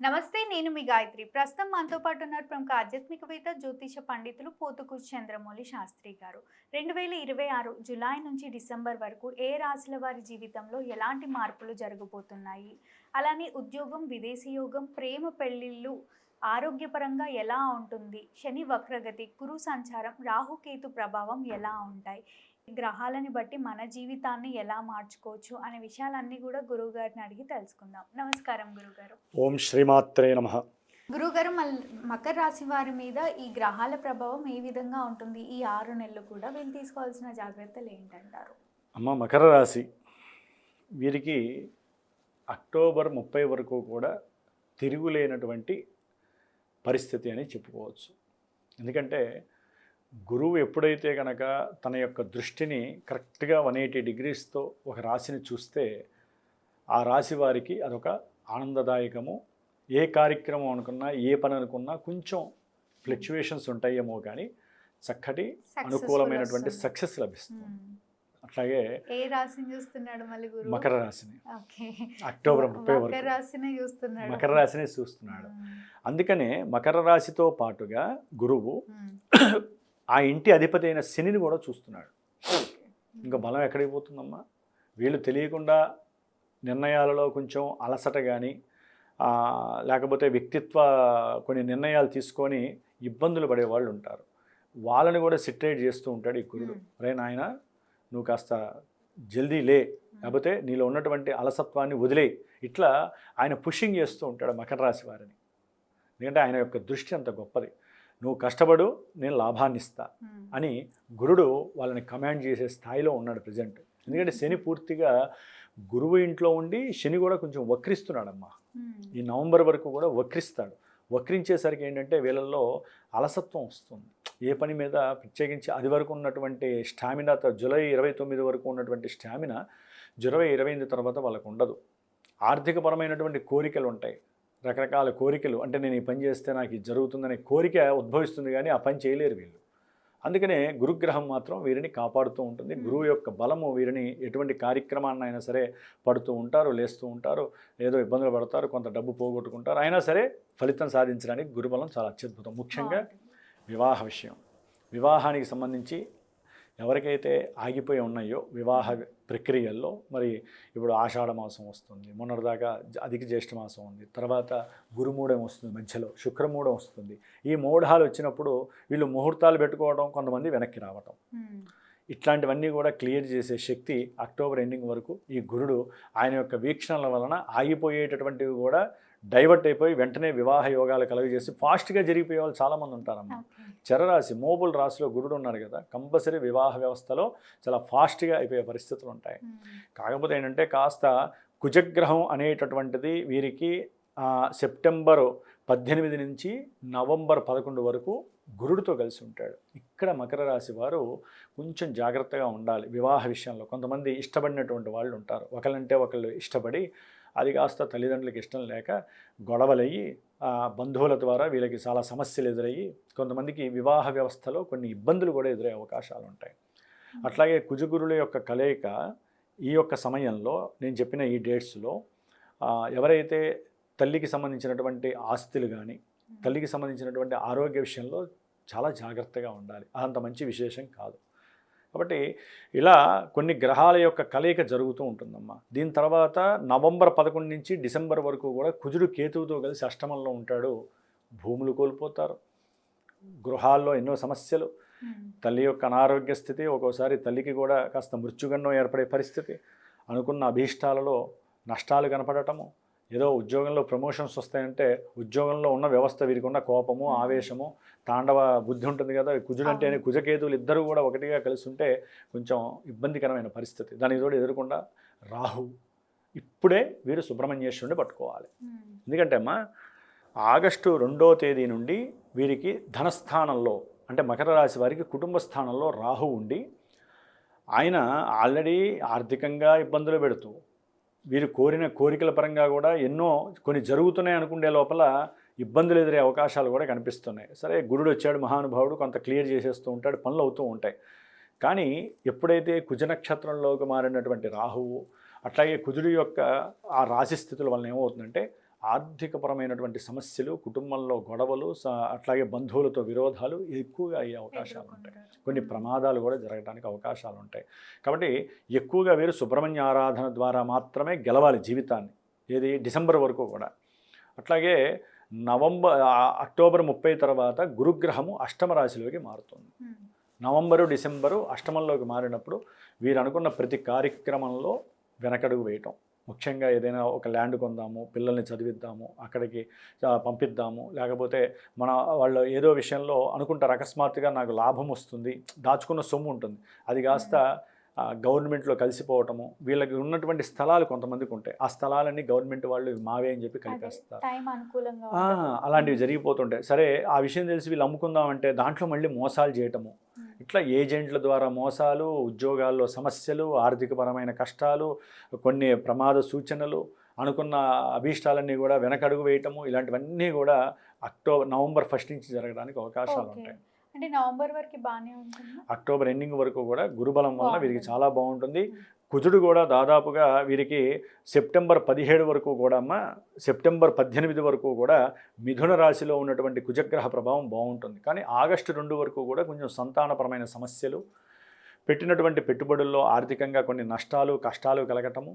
నమస్తే. నేను మీ గాయత్రి. ప్రస్తుతం మనతో పాటు ఉన్నారు ప్రముఖ ఆధ్యాత్మికవేత్త, జ్యోతిష పండితులు పోతుకూరు చంద్రమౌళి శాస్త్రి గారు. 2026 జులై నుంచి డిసెంబర్ వరకు ఏ రాశుల వారి జీవితంలో ఎలాంటి మార్పులు జరగబోతున్నాయి? అలానే ఉద్యోగం, విదేశీ యోగం, ప్రేమ పెళ్లిళ్ళు, ఆరోగ్యపరంగా ఎలా ఉంటుంది? శని వక్రగతి, గురు సంచారం, రాహుకేతు ప్రభావం ఎలా ఉంటాయి? గ్రహాలని బట్టి మన జీవితాన్ని ఎలా మార్చుకోవచ్చు అనే విషయాలన్నీ కూడా గురువుగారిని అడిగి తెలుసుకుందాం. నమస్కారం గురుగారు. ఓం శ్రీమాత్రే నమః. గురుగారు, మకర రాశి వారి మీద ఈ గ్రహాల ప్రభావం ఏ విధంగా ఉంటుంది? ఈ 6 నెలలు కూడా వీళ్ళు తీసుకోవాల్సిన జాగ్రత్తలు ఏంటంటారు? అమ్మ మకర రాశి వీరికి అక్టోబర్ 30 వరకు కూడా తిరుగులేనటువంటి పరిస్థితి అని చెప్పుకోవచ్చు. ఎందుకంటే గురువు ఎప్పుడైతే కనుక తన యొక్క దృష్టిని కరెక్ట్గా 180 డిగ్రీస్తో ఒక రాశిని చూస్తే ఆ రాశి వారికి అదొక ఆనందదాయకము. ఏ కార్యక్రమం అనుకున్నా, ఏ పని అనుకున్నా కొంచెం ఫ్లక్చువేషన్స్ ఉంటాయేమో కానీ చక్కటి అనుకూలమైనటువంటి సక్సెస్ లభిస్తుంది. అట్లాగే ఏ రాశిని చూస్తున్నాడు మళ్ళీ గురువు? మకర రాశిని. ఓకే. అక్టోబర్ 30 వరకు మకర రాశిని చూస్తున్నాడు. అందుకనే మకర రాశితో పాటుగా గురువు ఆ ఇంటి అధిపతి అయిన శనిని కూడా చూస్తున్నాడు. ఇంకా బలం ఎక్కడికి పోతుందమ్మా? వీళ్ళు తెలియకుండా నిర్ణయాలలో కొంచెం అలసట కానీ లేకపోతే వ్యక్తిత్వ కొన్ని నిర్ణయాలు తీసుకొని ఇబ్బందులు పడేవాళ్ళు ఉంటారు. వాళ్ళని కూడా సిట్రేట్ చేస్తూ ఉంటాడు ఈ గురుడు. రే నాయన, నువ్వు కాస్త జల్దీ లే, లేకపోతే నీలో ఉన్నటువంటి అలసత్వాన్ని వదిలే, ఇట్లా ఆయన పుషింగ్ చేస్తూ ఉంటాడు మకర రాశి వారిని. ఎందుకంటే ఆయన యొక్క దృష్టి అంత గొప్పది. నువ్వు కష్టపడు, నేను లాభాన్ని ఇస్తా అని గురుడు వాళ్ళని కమాండ్ చేసే స్థాయిలో ఉన్నాడు ప్రజెంట్. ఎందుకంటే శని పూర్తిగా గురువు ఇంట్లో ఉండి శని కూడా కొంచెం వక్రిస్తున్నాడమ్మా. ఈ నవంబర్ వరకు కూడా వక్రిస్తాడు. వక్రించేసరికి ఏంటంటే వీళ్ళల్లో అలసత్వం వస్తుంది. ఏ పని మీద ప్రత్యేకించి అది వరకు ఉన్నటువంటి స్టామినా, జూలై 29 వరకు ఉన్నటువంటి స్టామినా జూలై 28 తర్వాత వాళ్ళకు ఉండదు. ఆర్థికపరమైనటువంటి కోరికలు ఉంటాయి, రకరకాల కోరికలు. అంటే నేను ఈ పని చేస్తే నాకు ఇది జరుగుతుందనే కోరిక ఉద్భవిస్తుంది, కానీ ఆ పని చేయలేరు వీళ్ళు. అందుకనే గురుగ్రహం మాత్రం వీరిని కాపాడుతూ ఉంటుంది. గురువు యొక్క బలము వీరిని ఎటువంటి కార్యక్రమాన్ని అయినా సరే పడుతూ ఉంటారు, లేస్తూ ఉంటారు, ఏదో ఇబ్బందులు పడతారు, కొంత డబ్బు పోగొట్టుకుంటారు. అయినా సరే ఫలితం సాధించడానికి గురుబలం చాలా అత్యద్భుతం. ముఖ్యంగా వివాహ విషయం, వివాహానికి సంబంధించి ఎవరికైతే ఆగిపోయి ఉన్నాయో వివాహ ప్రక్రియల్లో, మరి ఇప్పుడు ఆషాఢ మాసం వస్తుంది, మొన్నటిదాకా అధిక జ్యేష్ఠ మాసం ఉంది, తర్వాత గురుమూఢం వస్తుంది, మధ్యలో శుక్రమూఢం వస్తుంది. ఈ మూఢాలు వచ్చినప్పుడు వీళ్ళు ముహూర్తాలు పెట్టుకోవడం, కొంతమంది వెనక్కి రావటం, ఇట్లాంటివన్నీ కూడా క్లియర్ చేసే శక్తి అక్టోబర్ ఎండింగ్ వరకు ఈ గురుడు ఆయన యొక్క వీక్షణల వలన ఆగిపోయేటటువంటివి కూడా డైవర్ట్ అయిపోయి వెంటనే వివాహ యోగాలు కలుగజేసి ఫాస్ట్గా జరిగిపోయే వాళ్ళు చాలామంది ఉంటారమ్మా. చరరాశి మోబుల్ రాశిలో గురుడు ఉన్నాడు కదా, కంపల్సరీ వివాహ వ్యవస్థలో చాలా ఫాస్ట్గా అయిపోయే పరిస్థితులు ఉంటాయి. కాకపోతే ఏంటంటే కాస్త కుజగ్రహం అనేటటువంటిది వీరికి సెప్టెంబర్ 18 నుంచి నవంబర్ 11 వరకు గురుడితో కలిసి ఉంటాడు. ఇక్కడ మకర రాశి వారు కొంచెం జాగ్రత్తగా ఉండాలి వివాహ విషయంలో. కొంతమంది ఇష్టపడినటువంటి వాళ్ళు ఉంటారు, ఒకళ్ళంటే ఒకళ్ళు ఇష్టపడి అది కాస్త తల్లిదండ్రులకు ఇష్టం లేక గొడవలయ్యి బంధువుల ద్వారా వీళ్ళకి చాలా సమస్యలు ఎదురయ్యి కొంతమందికి వివాహ వ్యవస్థలో కొన్ని ఇబ్బందులు కూడా ఎదురయ్యే అవకాశాలు ఉంటాయి. అట్లాగే కుజగురుల యొక్క కలయిక ఈ యొక్క సమయంలో నేను చెప్పిన ఈ డేట్స్లో ఎవరైతే తల్లికి సంబంధించినటువంటి ఆస్తులు కానీ, తల్లికి సంబంధించినటువంటి ఆరోగ్య విషయంలో చాలా జాగ్రత్తగా ఉండాలి. అదంత మంచి విశేషం కాదు. కాబట్టి ఇలా కొన్ని గ్రహాల యొక్క కలయిక జరుగుతూ ఉంటుందమ్మా. దీని తర్వాత నవంబర్ 11 నుంచి డిసెంబర్ వరకు కూడా కుజుడు కేతువుతో కలిసి అష్టమంలో ఉంటాడు. భూములు కోల్పోతారు, గృహాల్లో ఎన్నో సమస్యలు, తల్లి యొక్క అనారోగ్య స్థితి, ఒక్కోసారి తల్లికి కూడా కాస్త మృత్యుగండం ఏర్పడే పరిస్థితి, అనుకున్న అభీష్టాలలో నష్టాలు కనపడటము, ఏదో ఉద్యోగంలో ప్రమోషన్స్ వస్తాయంటే ఉద్యోగంలో ఉన్న వ్యవస్థ వీరికి ఉన్న కోపము, ఆవేశము, తాండవ బుద్ధి ఉంటుంది కదా. కుజుడు అంటే కుజకేతువులు ఇద్దరు కూడా ఒకటిగా కలిసి ఉంటే కొంచెం ఇబ్బందికరమైన పరిస్థితి. దానికి తోడు ఎదురకుండా రాహు. ఇప్పుడే వీరు సుబ్రహ్మణ్యేశ్వరుని పట్టుకోవాలి. ఎందుకంటే అమ్మా ఆగస్టు 2వ తేదీ నుండి వీరికి ధనస్థానంలో, అంటే మకర రాశి వారికి కుటుంబ స్థానంలో రాహు ఉండి ఆయన ఆల్రెడీ ఆర్థికంగా ఇబ్బందులు పెడుతూ వీరు కోరిన కోరికల పరంగా కూడా ఎన్నో కొన్ని జరుగుతున్నాయి అనుకునే లోపల ఇబ్బందులు ఎదురే అవకాశాలు కూడా కనిపిస్తున్నాయి. సరే, గురుడు వచ్చాడు, మహానుభావుడు, కొంత క్లియర్ చేసేస్తూ ఉంటాడు, పనులు అవుతూ ఉంటాయి. కానీ ఎప్పుడైతే కుజ నక్షత్రంలోకి మారినటువంటి రాహువు, అట్లాగే కుజుడి యొక్క ఆ రాశి స్థితుల వలన ఏమవుతుందంటే ఆర్థికపరమైనటువంటి సమస్యలు, కుటుంబంలో గొడవలు, అట్లాగే బంధువులతో విరోధాలు ఎక్కువగా అయ్యే అవకాశాలు ఉంటాయి. కొన్ని ప్రమాదాలు కూడా జరగడానికి అవకాశాలు ఉంటాయి. కాబట్టి ఎక్కువగా వీరు సుబ్రహ్మణ్య ఆరాధన ద్వారా మాత్రమే గెలవాలి జీవితాన్ని. ఏది డిసెంబర్ వరకు కూడా. అట్లాగే అక్టోబర్ 30 తర్వాత గురుగ్రహము అష్టమ రాశిలోకి మారుతుంది. నవంబరు డిసెంబరు అష్టమంలోకి మారినప్పుడు వీరు అనుకున్న ప్రతి కార్యక్రమంలో వెనకడుగు వేయటం. ముఖ్యంగా ఏదైనా ఒక ల్యాండ్ కొందాము, పిల్లల్ని చదివిద్దాము, అక్కడికి పంపిద్దాము, లేకపోతే వాళ్ళు ఏదో విషయంలో అనుకుంటారు అకస్మాత్తుగా నాకు లాభం వస్తుంది, దాచుకున్న సొమ్ము ఉంటుంది, అది కాస్త గవర్నమెంట్లో కలిసిపోవటము. వీళ్ళకి ఉన్నటువంటి స్థలాలు కొంతమందికి ఉంటాయి, ఆ స్థలాలన్నీ గవర్నమెంట్ వాళ్ళు మావే అని చెప్పి కలిపేస్తారు. అలాంటివి జరిగిపోతుంటాయి. సరే ఆ విషయం తెలిసి వీళ్ళు అమ్ముకుందామంటే దాంట్లో మళ్ళీ మోసాలు చేయటము, ఇట్లా ఏజెంట్ల ద్వారా మోసాలు, ఉద్యోగాల్లో సమస్యలు, ఆర్థికపరమైన కష్టాలు, కొన్ని ప్రమాద సూచనలు, అనుకున్న అభీష్టాలన్నీ కూడా వెనకడుగు వేయటము, ఇలాంటివన్నీ కూడా నవంబర్ 1 నుంచి జరగడానికి అవకాశాలు ఉంటాయి. అంటే నవంబర్ వరకు బాగానే ఉంటుంది, అక్టోబర్ ఎండింగ్ వరకు కూడా గురుబలం వల్ల వీరికి చాలా బాగుంటుంది. కుజుడు కూడా దాదాపుగా వీరికి సెప్టెంబర్ 17 వరకు కూడా సెప్టెంబర్ 18 వరకు కూడా మిథున రాశిలో ఉన్నటువంటి కుజగ్రహ ప్రభావం బాగుంటుంది. కానీ ఆగస్టు 2 వరకు కూడా కొంచెం సంతానపరమైన సమస్యలు, పెట్టినటువంటి పెట్టుబడుల్లో ఆర్థికంగా కొన్ని నష్టాలు, కష్టాలు కలగటము,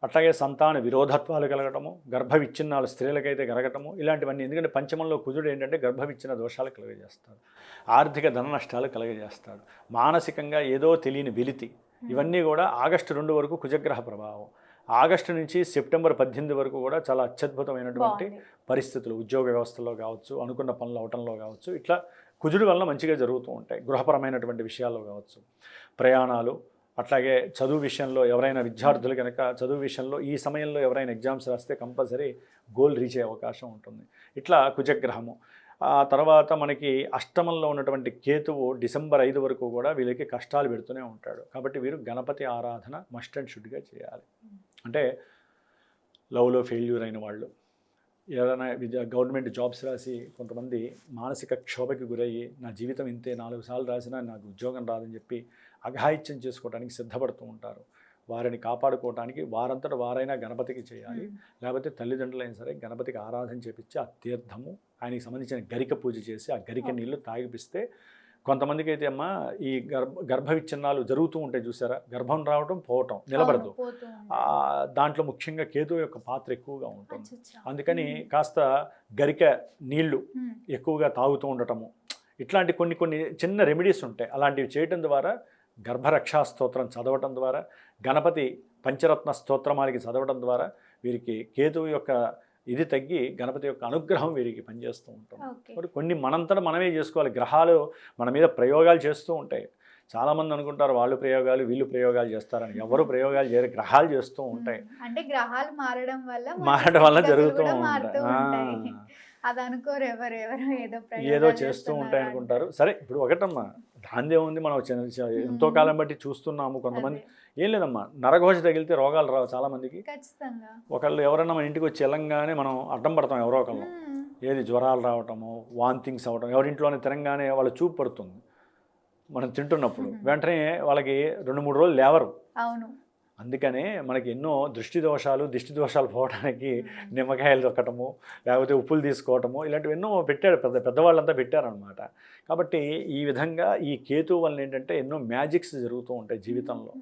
అట్లాగే సంతాన విరోధత్వాలు కలగటము, గర్భ విచ్ఛిన్నాలు స్త్రీలకైతే కలగటము, ఇలాంటివన్నీ. ఎందుకంటే పంచమంలో కుజుడు ఏంటంటే గర్భ విచ్ఛిన్న దోషాలు కలగజేస్తాడు, ఆర్థిక ధన నష్టాలు కలగజేస్తాడు, మానసికంగా ఏదో తెలియని వెలితి, ఇవన్నీ కూడా ఆగస్టు 2 వరకు కుజగ్రహ ప్రభావం. ఆగస్టు నుంచి సెప్టెంబర్ 18 వరకు కూడా చాలా అత్యద్భుతమైనటువంటి పరిస్థితులు ఉద్యోగ వ్యవస్థలో కావచ్చు, అనుకున్న పనులు అవటంలో కావచ్చు, ఇట్లా కుజుడు వల్ల మంచిగా జరుగుతూ ఉంటాయి. గృహపరమైనటువంటి విషయాల్లో కావచ్చు, ప్రయాణాలు, అట్లాగే చదువు విషయంలో ఎవరైనా విద్యార్థులు కనుక చదువు విషయంలో ఈ సమయంలో ఎవరైనా ఎగ్జామ్స్ రాస్తే కంపల్సరీ గోల్ రీచ్ అయ్యే అవకాశం ఉంటుంది. ఇట్లా కుజగ్రహము. ఆ తర్వాత మనకి అష్టమంలో ఉన్నటువంటి కేతువు డిసెంబర్ 5 వరకు కూడా వీళ్ళకి కష్టాలు పెడుతూనే ఉంటాడు. కాబట్టి వీరు గణపతి ఆరాధన మస్ట్ అండ్ షుడ్గా చేయాలి. అంటే లవ్లో ఫెయిల్యూర్ అయిన వాళ్ళు, ఏదైనా గవర్నమెంట్ జాబ్స్ రాసి కొంతమంది మానసిక క్షోభకి గురయ్యి నా జీవితం ఇంతే, 4 సార్లు రాసినా నాకు ఉద్యోగం రాదని చెప్పి అఘాయిత్యం చేసుకోవడానికి సిద్ధపడుతూ ఉంటారు. వారిని కాపాడుకోవడానికి వారంతట వారైనా గణపతికి చేయాలి. లేకపోతే తల్లిదండ్రులైనా సరే గణపతికి ఆరాధన చేపించి ఆ తీర్థము, ఆయనకి సంబంధించిన గరిక పూజ చేసి ఆ గరిక నీళ్లు తాగిపిస్తే, కొంతమందికి అయితే అమ్మ ఈ గర్భ విచ్ఛిన్నాలు జరుగుతూ ఉంటాయి చూసారా, గర్భం రావటం పోవటం నిలబడదు, దాంట్లో ముఖ్యంగా కేతువు యొక్క పాత్ర ఎక్కువగా ఉంటుంది. అందుకని కాస్త గరిక నీళ్లు ఎక్కువగా తాగుతూ ఉండటము, ఇట్లాంటి కొన్ని చిన్న రెమెడీస్ ఉంటాయి. అలాంటివి చేయటం ద్వారా, గర్భరక్షా స్తోత్రం చదవటం ద్వారా, గణపతి పంచరత్న స్తోత్రమాలికి చదవటం ద్వారా వీరికి కేతువు యొక్క ఇది తగ్గి గణపతి యొక్క అనుగ్రహం వీరికి పనిచేస్తూ ఉంటుంది. మరి కొన్ని మనంతటా మనమే చేసుకోవాలి. గ్రహాలు మన మీద ప్రయోగాలు చేస్తూ ఉంటాయి. చాలామంది అనుకుంటారు వాళ్ళు ప్రయోగాలు వీళ్ళు ప్రయోగాలు చేస్తారని. ఎవరు ప్రయోగాలు చేయరు, గ్రహాలు చేస్తూ ఉంటాయి. అంటే గ్రహాలు మారడం వల్ల జరుగుతూ ఉంటాయి. అది అనుకోరు ఎవరు ఏదో చేస్తూ ఉంటాయి అనుకుంటారు. సరే ఇప్పుడు ఒకటమ్మా, దాందే ఉంది, మనం ఎంతో కాలం బట్టి చూస్తున్నాము. కొంతమంది ఏం లేదమ్మా, నరఘోష తగిలితే రోగాలు రావు చాలామందికి. ఒకళ్ళు ఎవరన్నా మన ఇంటికి వచ్చి వెళ్ళంగానే మనం అడ్డం పడతాం ఎవరో ఒకళ్ళు, ఏది జ్వరాలు రావటము, వాంతింగ్స్ అవ్వటం, ఎవరింట్లోనే తిరంగానే వాళ్ళ చూపు పడుతుంది. మనం తింటున్నప్పుడు వెంటనే వాళ్ళకి 2-3 రోజులు లేవరు. అవును. అందుకనే మనకి ఎన్నో దిష్టి దోషాలు పోవడానికి నిమ్మకాయలు దొక్కటము, లేకపోతే ఉప్పులు తీసుకోవటము, ఇలాంటివి ఎన్నో పెట్టాడు, పెద్దవాళ్ళంతా పెట్టారనమాట. కాబట్టి ఈ విధంగా ఈ కేతువు వల్ల ఏంటంటే ఎన్నో మ్యాజిక్స్ జరుగుతూ ఉంటాయి జీవితంలో,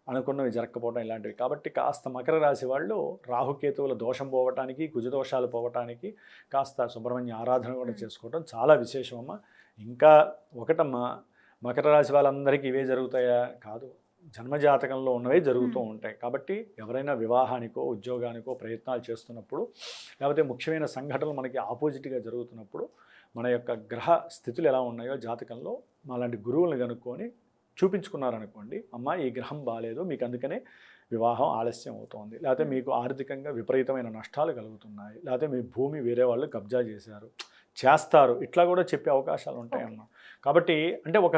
అనుకున్నవి జరగకపోవడం ఇలాంటివి. కాబట్టి కాస్త మకర రాశి వాళ్ళు రాహుకేతువుల దోషం పోవటానికి, కుజదోషాలు పోవటానికి కాస్త సుబ్రహ్మణ్య ఆరాధన కూడా చేసుకోవటం చాలా విశేషమమ్మ. ఇంకా ఒకటమ్మా, మకర రాశి వాళ్ళందరికీ ఇవే జరుగుతాయా? కాదు, జన్మజాతకంలో ఉన్నవే జరుగుతూ ఉంటాయి. కాబట్టి ఎవరైనా వివాహానికో ఉద్యోగానికో ప్రయత్నాలు చేస్తున్నప్పుడు, లేకపోతే ముఖ్యమైన సంఘటనలు మనకి ఆపోజిట్గా జరుగుతున్నప్పుడు, మన యొక్క గ్రహ స్థితులు ఎలా ఉన్నాయో జాతకంలో అలాంటి గురువులను కనుక్కొని చూపించుకున్నారనుకోండి, అమ్మ ఈ గ్రహం బాగాలేదు, మీకు అందుకనే వివాహం ఆలస్యం అవుతోంది, లేకపోతే మీకు ఆర్థికంగా విపరీతమైన నష్టాలు కలుగుతున్నాయి, లేకపోతే మీ భూమి వేరే వాళ్ళు కబ్జా చేస్తారు, ఇట్లా కూడా చెప్పే అవకాశాలు ఉంటాయమ్మా. కాబట్టి అంటే ఒక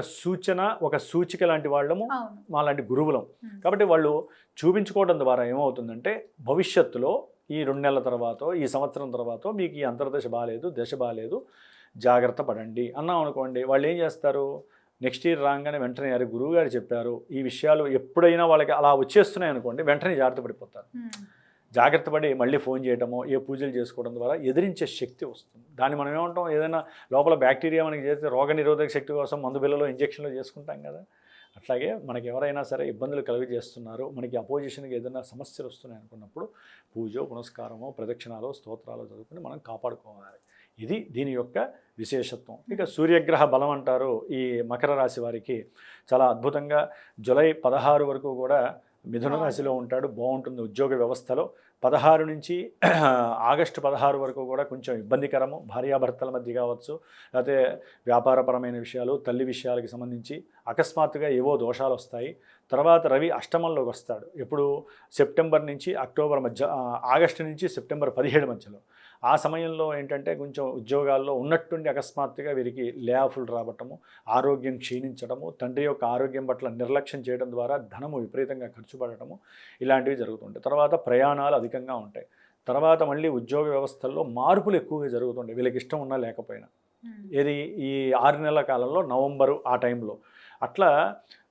సూచిక లాంటి వాళ్ళము మాలాంటి గురువులం. కాబట్టి వాళ్ళు చూపించుకోవడం ద్వారా ఏమవుతుందంటే, భవిష్యత్తులో ఈ 2 నెలల తర్వాత, ఈ సంవత్సరం తర్వాత మీకు ఈ అంతర్దశ బాగాలేదు, దశ బాగాలేదు, జాగ్రత్త పడండి అన్నాం అనుకోండి, వాళ్ళు ఏం చేస్తారు, నెక్స్ట్ ఇయర్ రాగానే వెంటనే అరే గురువు గారు చెప్పారు, ఈ విషయాలు ఎప్పుడైనా వాళ్ళకి అలా వచ్చేస్తున్నాయి అనుకోండి, వెంటనే జాగ్రత్త పడిపోతారు. జాగ్రత్త పడి మళ్ళీ ఫోన్ చేయడమో ఏ పూజలు చేసుకోవడం ద్వారా ఎదిరించే శక్తి వస్తుంది. దాన్ని మనం ఏమంటాం, ఏదైనా లోపల బ్యాక్టీరియా మనకి చేస్తే రోగ నిరోధక శక్తి కోసం మందు బిళ్ళలో ఇంజక్షన్లు చేసుకుంటాం కదా. అట్లాగే మనకి ఎవరైనా సరే ఇబ్బందులు కలుగజేస్తున్నారు, మనకి అపోజిషన్కి ఏదైనా సమస్యలు వస్తున్నాయి అనుకున్నప్పుడు పూజో పునస్కారమో ప్రదక్షిణాలు స్తోత్రాలు చదువుకుని మనం కాపాడుకోవాలి. ఇది దీని యొక్క విశేషత్వం. ఇక సూర్యగ్రహ బలం అంటారు ఈ మకర రాశి వారికి. చాలా అద్భుతంగా జూలై 16 వరకు కూడా మిథున రాశిలో ఉంటాడు, బాగుంటుంది ఉద్యోగ వ్యవస్థలో. 16 నుంచి ఆగస్టు 16 వరకు కూడా కొంచెం ఇబ్బందికరము, భార్యాభర్తల మధ్య కావచ్చు, లేకపోతే వ్యాపారపరమైన విషయాలు, తల్లి విషయాలకు సంబంధించి అకస్మాత్తుగా ఏవో దోషాలు వస్తాయి. తర్వాత రవి అష్టమంలోకి వస్తాడు ఎప్పుడు, సెప్టెంబర్ నుంచి అక్టోబర్ మధ్య, ఆగస్టు నుంచి సెప్టెంబర్ 17 మధ్యలో. ఆ సమయంలో ఏంటంటే కొంచెం ఉద్యోగాల్లో ఉన్నట్టుండి అకస్మాత్తుగా వీరికి లే ఆఫ్లు రావటము, ఆరోగ్యం క్షీణించడము, తండ్రి యొక్క ఆరోగ్యం పట్ల నిర్లక్ష్యం చేయడం ద్వారా ధనము విపరీతంగా ఖర్చు పడటము, ఇలాంటివి జరుగుతుంటాయి. తర్వాత ప్రయాణాలు అధికంగా ఉంటాయి. తర్వాత మళ్ళీ ఉద్యోగ వ్యవస్థల్లో మార్పులు ఎక్కువగా జరుగుతుంటాయి, వీళ్ళకి ఇష్టం ఉన్నా లేకపోయినా. ఏది ఈ 6 నెలల కాలంలో నవంబరు ఆ టైంలో అట్లా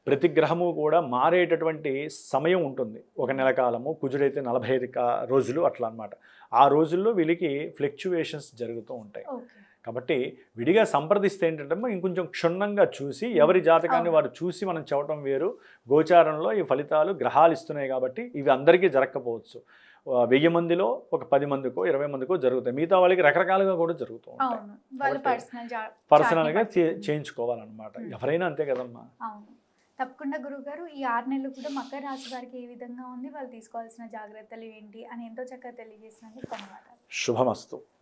ప్రతి గ్రహము కూడా మారేటటువంటి సమయం ఉంటుంది. ఒక నెల కాలము, కుజుడైతే 45 రోజులు అట్లా అన్నమాట. ఆ రోజుల్లో వీళ్ళకి ఫ్లక్చువేషన్స్ జరుగుతూ ఉంటాయి. కాబట్టి విడిగా సంప్రదిస్తే ఏంటంటే ఇంకొంచెం క్షుణ్ణంగా చూసి ఎవరి జాతకాన్ని వారు చూసి మనం చెప్పడం వేరు. గోచారంలో ఈ ఫలితాలు గ్రహాలు ఇస్తున్నాయి కాబట్టి ఇవి అందరికీ జరగకపోవచ్చు. 1000 మందిలో ఒక 10 మందికో 20 మందికో జరుగుతాయి, మిగతా వాళ్ళకి రకరకాలుగా కూడా జరుగుతూ ఉంటాయి. పర్సనల్గా చేయించుకోవాలన్నమాట, ఎవరైనా అంతే కదమ్మా. తప్పకుండా గురుగారు, ఈ 6 నెలలు కూడా మకర రాశి వారికి ఏ విధంగా ఉంది, వాళ్ళు తీసుకోవాల్సిన జాగ్రత్తలు ఏంటి అని ఎంతో చక్కగా తెలియజేసినందుకు ధన్యవాదాలు. శుభమస్తు.